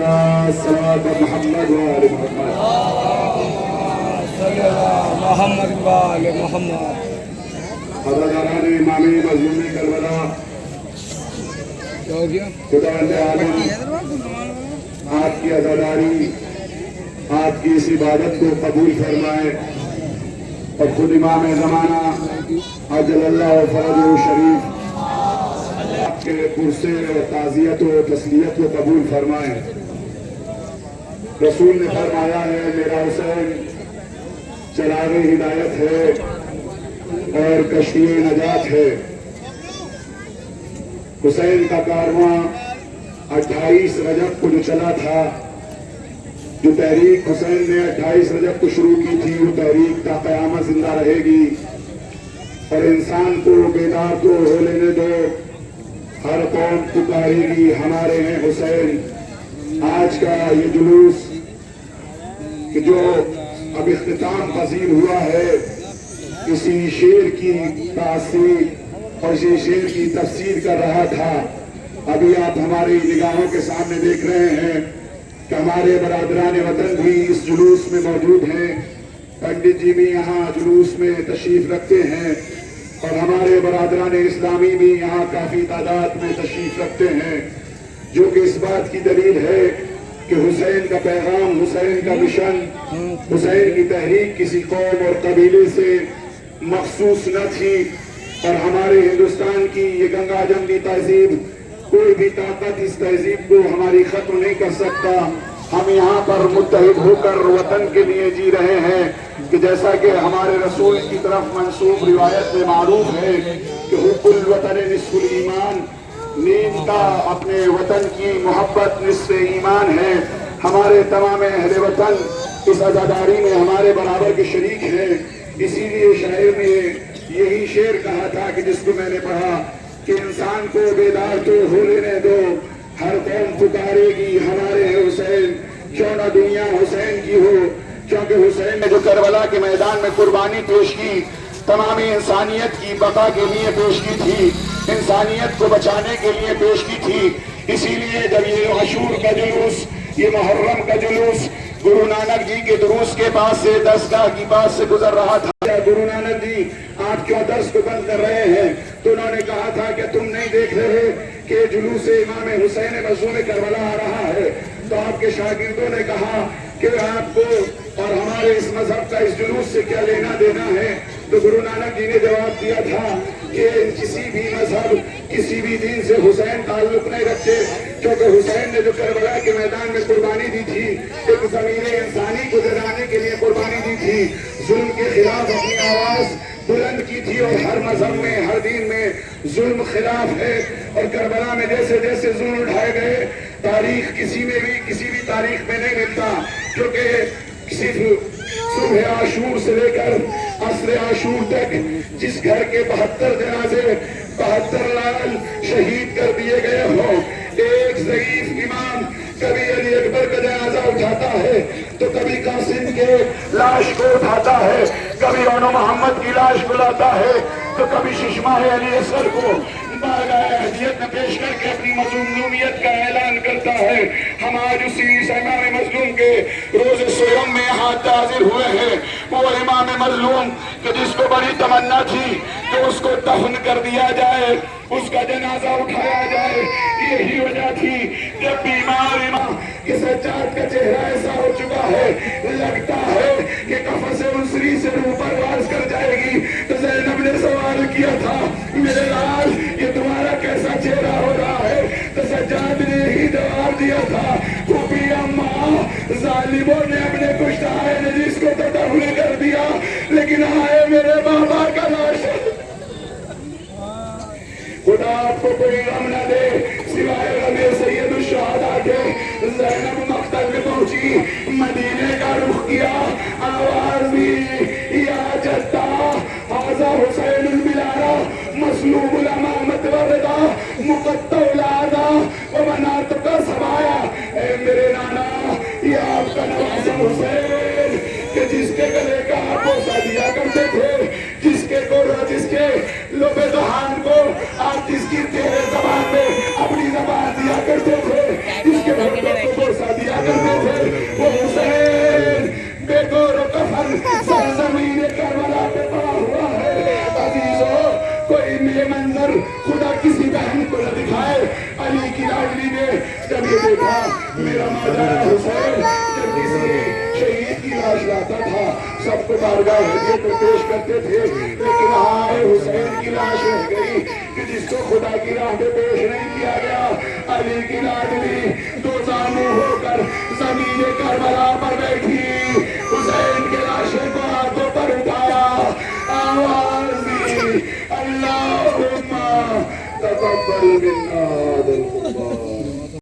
صلوات محمد وآل محمد صلی اللہ محمد وآل محمد۔ حضرت امام مظلوم کربلا کیا ہو گیا؟ خدا عالم آپ کی عزاداری آپ کی اس عبادت کو قبول فرمائے اور خود امام زمانہ عجل اللہ فرجہ شریف آپ کے پرسے اور تعزیت و تسلیت کو قبول فرمائے۔ رسول نے فرمایا ہے میرا حسین چراغ ہدایت ہے اور کشتی نجات ہے۔ حسین کا کارواں 28 رجب کو جو چلا تھا، جو تحریک حسین نے 28 رجب کو شروع کی تھی، وہ تحریک تا قیامت زندہ رہے گی اور انسان کو بیدار تو ہو لینے دو، ہر قوم پکارے گی ہمارے ہیں حسین۔ آج کا یہ جلوس کہ جو اب اختتام پذیر ہوا ہے، کسی شعر کی تاثیر اور اسی شعر کی تفسیر کر رہا تھا، ابھی آپ ہماری نگاہوں کے سامنے دیکھ رہے ہیں کہ ہمارے برادران وطن بھی اس جلوس میں موجود ہیں، پنڈت جی بھی یہاں جلوس میں تشریف رکھتے ہیں اور ہمارے برادران اسلامی بھی یہاں کافی تعداد میں تشریف رکھتے ہیں، جو کہ اس بات کی دلیل ہے کہ حسین کا پیغام، حسین کا مشن، حسین کی تحریک کسی قوم اور قبیلے سے مخصوص نہ تھی اور ہمارے ہندوستان کی یہ گنگا جمنی تہذیب، کوئی بھی طاقت اس تہذیب کو ہماری ختم نہیں کر سکتا۔ ہم یہاں پر متحد ہو کر وطن کے لیے جی رہے ہیں کہ جیسا کہ ہمارے رسول کی طرف منسوب روایت میں معروف ہے کہ حب الوطن نصف الایمان، نیند کا اپنے وطن کی محبت نصف ایمان ہے۔ ہمارے تمام اہل وطن اس عزاداری میں ہمارے برابر کے شریک ہیں، اسی لیے شاعر نے یہی شعر کہا تھا کہ جس کو میں نے پڑھا کہ انسان کو بیدار تو ہو لینے دو، ہر قوم پکارے گی ہمارے ہیں حسین، کیوں نہ دنیا حسین کی ہو، کیونکہ حسین نے جو کربلا کے میدان میں قربانی پیش کی، تمامی انسانیت کی بقا کے لیے پیش کی تھی، انسانیت کو بچانے کے لیے پیش کی تھی۔ اسی لیے جب یہ عاشور کا جلوس، یہ محرم کا جلوس گرو نانک جی کے دروس کے پاس سے، درسگاہ کی پاس سے گزر رہا تھا، گرو نانک جی آپ کیوں درس کو بند کر رہے ہیں؟ تو انہوں نے کہا تھا کہ تم نہیں دیکھ رہے کہ جلوس امام حسین مظلوم کربلا آ رہا ہے؟ تو آپ کے شاگردوں نے کہا کہ آپ کو اور ہمارے اس مذہب کا اس جلوس سے کیا لینا دینا ہے؟ تو گرو نانک جی نے جواب دیا تھا کہ کسی بھی مذہب، کسی بھی دین سے حسین تعلق نہیں رکھتے، کیونکہ حسین نے جو کربلا کے میدان میں قربانی دی تھی، ایک ضمیر انسانی کو جلانے کے لیے قربانی دی تھی، ظلم کے خلاف اپنی آواز بلند کی تھی، اور ہر مذہب میں، ہر دین میں ظلم خلاف ہے، اور کربلا میں جیسے جیسے ظلم اٹھائے گئے، تاریخ کسی بھی تاریخ میں نہیں ملتا، کیونکہ صرف صبح عاشور سے لے کر عصر عاشور تک جس گھر کے 72 جنازے، 72 لال شہید کر دیے گئے ہوں، ایک ضعیف امام کبھی علی اکبر کا جنازہ اٹھاتا ہے تو کبھی قاسم کے لاش کو اٹھاتا ہے، کبھی اونو محمد کی لاش کو لاتا ہے، تو کبھی ششماہ علی اصغر کو بارگاہ اہلیت میں پیش کر کے اپنی مظلومیت کا اعلان کرتا ہے۔ ہم آج اسی امام مظلوم کے روز سوم میں یہاں حاضر ہوئے ہیں، وہ امام مظلوم کہ جس کو بڑی تمنا تھی کہ اس کو دفن کر دیا جائے، اس کا جنازہ اٹھایا جائے، یہی وجہ تھی جب بیمار امام کہ سجاد کا چہرہ ایسا ہو چکا ہے، لگتا ہے کہ کفن سے انسری سے روح پرواز کر جائے گی، تو زینب نے سوال کیا تھا میرے لال یہ تمہارا کیسا چہرہ ہو رہا ہے؟ تو سجاد نے ہی جواب دیا تھا خوبی اماں، ظالموں نے اپنے کشتہ نجیس کو تو دفن کر دیا، لیکن آئے میرے بابا کا لاش، خدا آپ کو کوئی غم نہ دے سوائے غم سید الشہداء کے۔ زینب مقتل میں پہنچی، مدینے کا رخ کیا، آواز دی یا جدہ ھذا حسین البلارہ مسلوب الامامت والرضا مقطع الاعضاء وبناتک سبایا، اے میرے نانا یہ آپ کا نواسا حسین کہ جس کے گلے کا آپ بوسہ دیا کرتے تھے، جس کے لب دہان کو آپ جس کی تیرے زبان میں اپنی زبان دیا کرتے تھے، جس کے بھٹوں کو بوسہ دیا علی کی لاڈلی نے جب یہ دیکھا میرا مولانا حسین جب کسی شہید کی لاش لاتا تھا سب کو بارگاہ ہدیے پر پیش کرتے تھے، لیکن ہائے حسین کی لاش رہ گئی کہ جس کو خدا کی راہ میں پیش نہیں کیا گیا۔ علی کی لاڈلی دو زانو ہو کر زمین کربلا پر بیٹھ